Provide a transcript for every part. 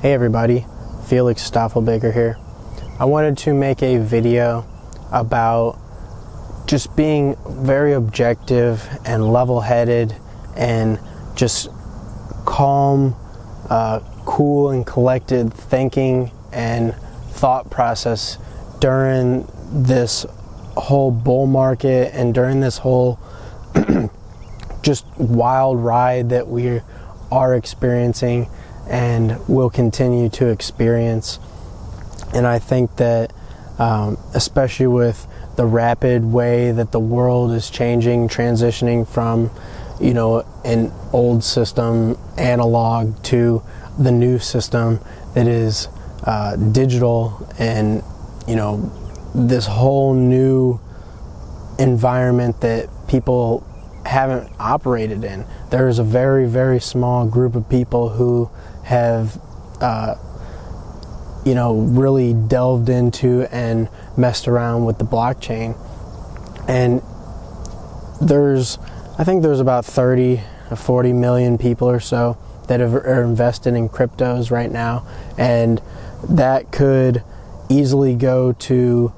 Hey everybody, Felix Staffelbaker here. I wanted to make a video about just being very objective and level-headed and just calm, cool and collected thinking and thought process during this whole bull market and during this whole just wild ride that we are experiencing and will continue to experience. And I think that especially with the rapid way that the world is changing, transitioning from an old system, analog, to the new system that is digital, and this whole new environment that people haven't operated in. There's a very, very small group of people who have really delved into and messed around with the blockchain. And I think there's about 30 or 40 million people or so that are invested in cryptos right now, and that could easily go to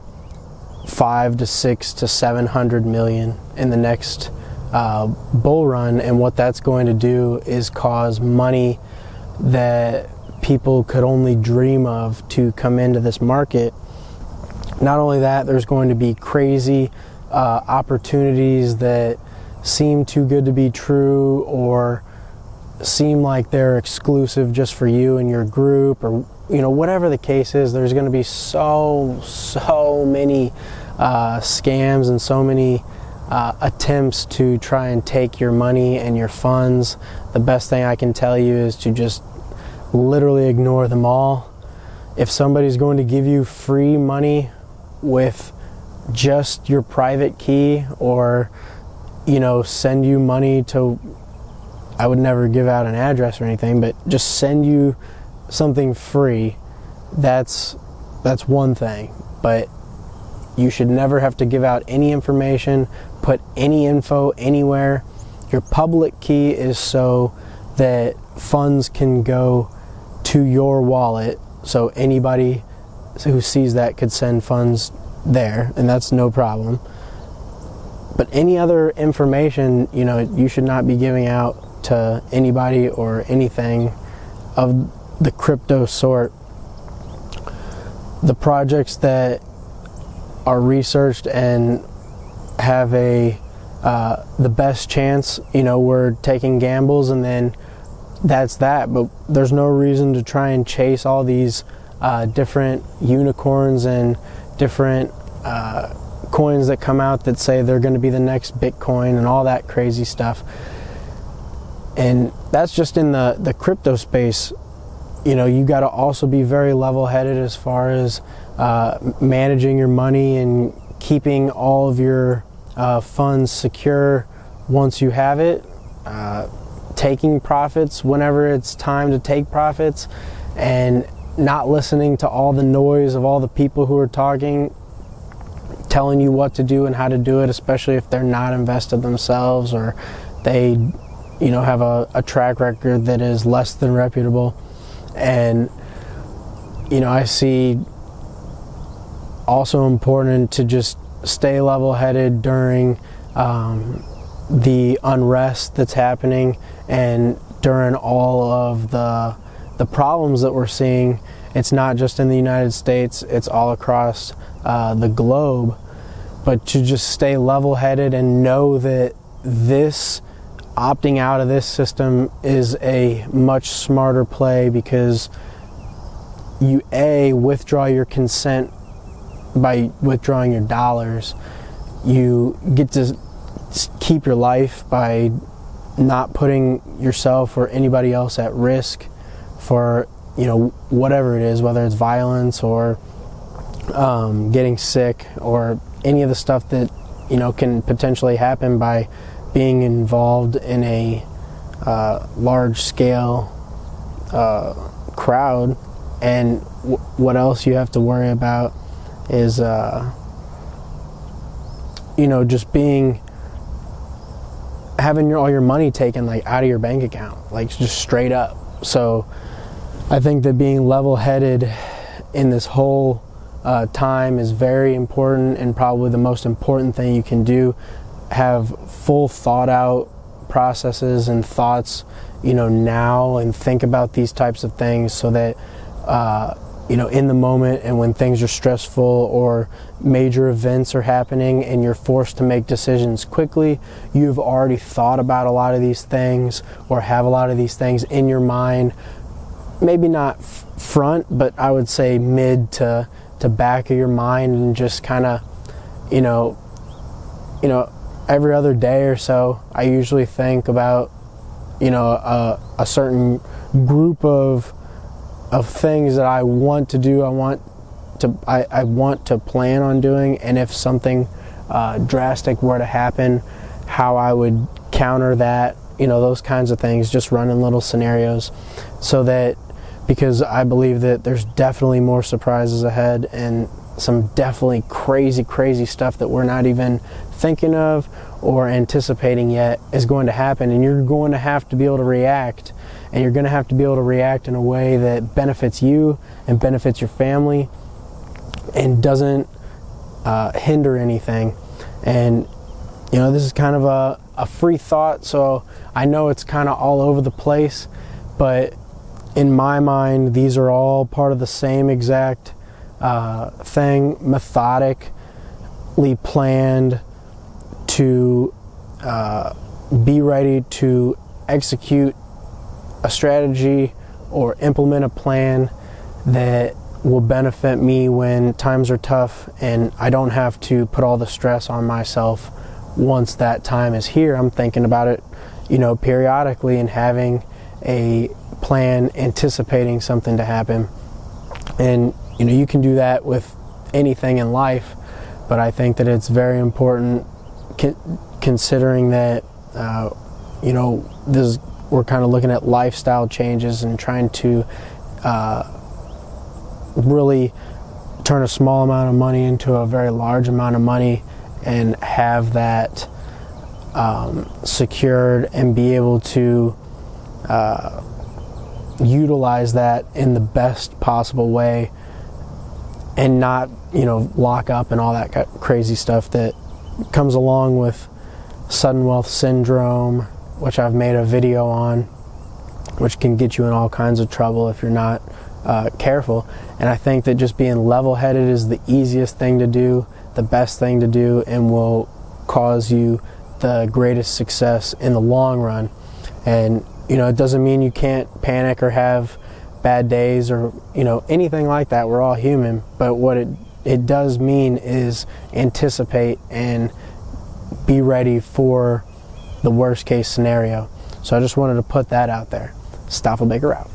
5 to 6 to 700 million in the next bull run. And what that's going to do is cause money that people could only dream of to come into this market. Not only that, there's going to be crazy opportunities that seem too good to be true, or seem like they're exclusive just for you and your group, or whatever the case is. There's going to be so many scams and so many attempts to try and take your money and your funds. The best thing I can tell you is to just literally ignore them all. If somebody's going to give you free money with just your private key, or send you money to, I would never give out an address or anything, but just send you something free, that's one thing. But you should never have to give out any information, put any info anywhere. Your public key is so that funds can go to your wallet, so anybody who sees that could send funds there, and that's no problem. But any other information, you should not be giving out to anybody or anything of the crypto sort. The projects that are researched and have the best chance, we're taking gambles, and then that's that. But there's no reason to try and chase all these different unicorns and different coins that come out that say they're going to be the next Bitcoin and all that crazy stuff. And that's just in the crypto space. You got to also be very level-headed as far as managing your money and keeping all of your funds secure once you have it, taking profits whenever it's time to take profits, and not listening to all the noise of all the people who are telling you what to do and how to do it, especially if they're not invested themselves, or they have a track record that is less than reputable. And I see also important to just stay level-headed during the unrest that's happening, and during all of the problems that we're seeing. It's not just in the United States, it's all across the globe. But to just stay level-headed and know that this opting out of this system is a much smarter play, because you withdraw your consent by withdrawing your dollars. You get to keep your life by not putting yourself or anybody else at risk for whatever it is, whether it's violence or getting sick, or any of the stuff that can potentially happen by being involved in a large scale crowd. And what else you have to worry about is just having all your money taken out of your bank account, just straight up. So I think that being level-headed in this whole time is very important, and probably the most important thing you can do. Have full thought out processes and thoughts, now, and think about these types of things so that in the moment and when things are stressful or major events are happening and you're forced to make decisions quickly, you've already thought about a lot of these things or have a lot of these things in your mind. Maybe not front, but I would say mid to back of your mind, and just kind of, every other day or so, I usually think about, a certain group of things that I want to do. I want to plan on doing, and if something drastic were to happen, how I would counter that. Those kinds of things. Just running little scenarios, so that. Because I believe that there's definitely more surprises ahead, and some definitely crazy stuff that we're not even thinking of or anticipating yet is going to happen, and you're going to have to be able to react, and you're going to have to be able to react in a way that benefits you and benefits your family and doesn't hinder anything. And this is kind of a free thought, so I know it's kind of all over the place, but in my mind, these are all part of the same exact thing, methodically planned to be ready to execute a strategy or implement a plan that will benefit me when times are tough, and I don't have to put all the stress on myself once that time is here. I'm thinking about it, periodically, and having a plan, anticipating something to happen. And you can do that with anything in life, but I think that it's very important considering that we're kind of looking at lifestyle changes and trying to really turn a small amount of money into a very large amount of money, and have that secured and be able to utilize that in the best possible way, and not lock up and all that crazy stuff that comes along with sudden wealth syndrome, which I've made a video on, which can get you in all kinds of trouble if you're not careful. And I think that just being level-headed is the easiest thing to do, the best thing to do, and will cause you the greatest success in the long run. And it doesn't mean you can't panic or have bad days or anything like that. We're all human. But what it does mean is anticipate and be ready for the worst case scenario. So I just wanted to put that out there. Staffelbaker out.